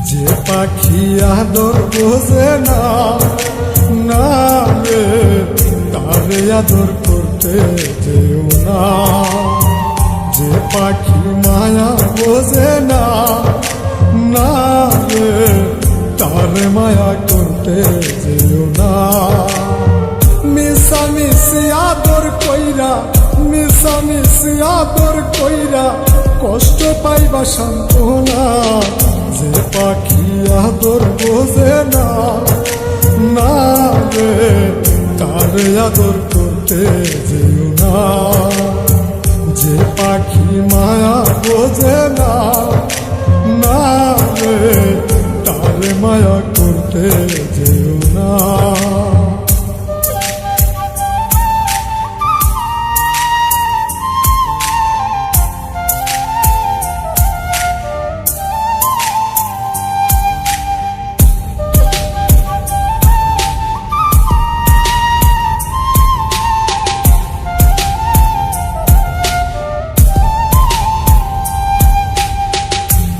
যে পাখি আদর বোঝে না, না রে তারে আদর করতে যেও না। যে পাখি মায়া বোঝে না, না রে তারে মায়া করতে যেও না। মিশামিশি আদর কইরা, মিশামিশি আদর কইরা কষ্ট পাইবা সান্ত্বনা। যে পাখি আদর বোঝে না, না রে তারে আদর করতে যেও না। যে পাখি মায়া বোঝে না, না রে তারে মায়া করতে যেও না।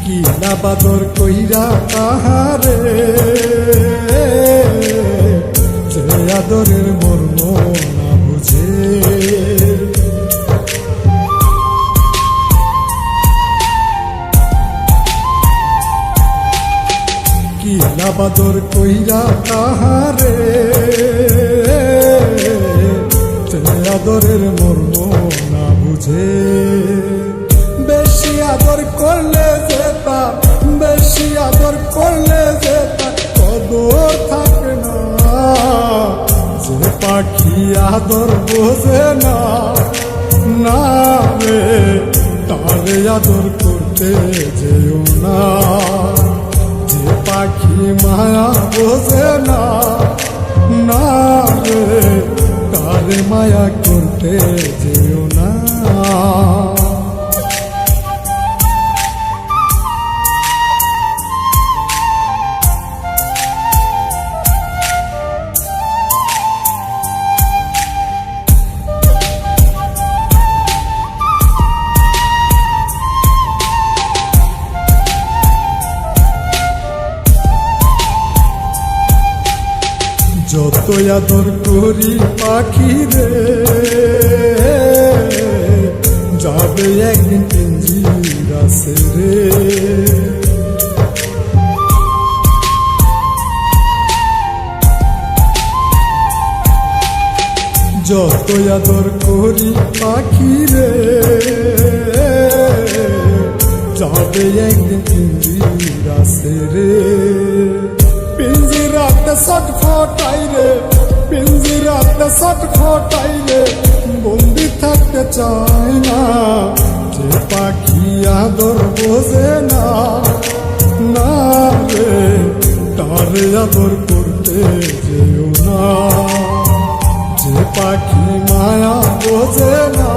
কিলা বাদর কইরা তাহারে, যে আদরের মর্ম না বুঝে। কিলা বাদর কইরা তাহারে, যে আদরের মর্ম না বুঝে। বেশি আদর করলে যেতা, বেশি আদর করলে যেতা কদর থাকে না। যে পাখি আদর বোঝে না, না রে তারে আদর করতে যেও না। যে পাখি মায়া বোঝে না, না রে তারে মায়া করতে যেও না। যত আদর করি পাখি রে, যাবে একদিন পিঞ্জিরা ছেড়ে। যত আদর করি পাখি রে, যাবে একদিন পিঞ্জিরা ছেড়ে। পিঞ্জিরাতে ছটফটাই রে, পিঞ্জিরাতে ছটফটাই রে বন্দি থাকতে চায় না। যে পাখি আদর বোঝে না, না রে তারে আদর করতে যেও না। যে পাখি মায়া বোঝে না,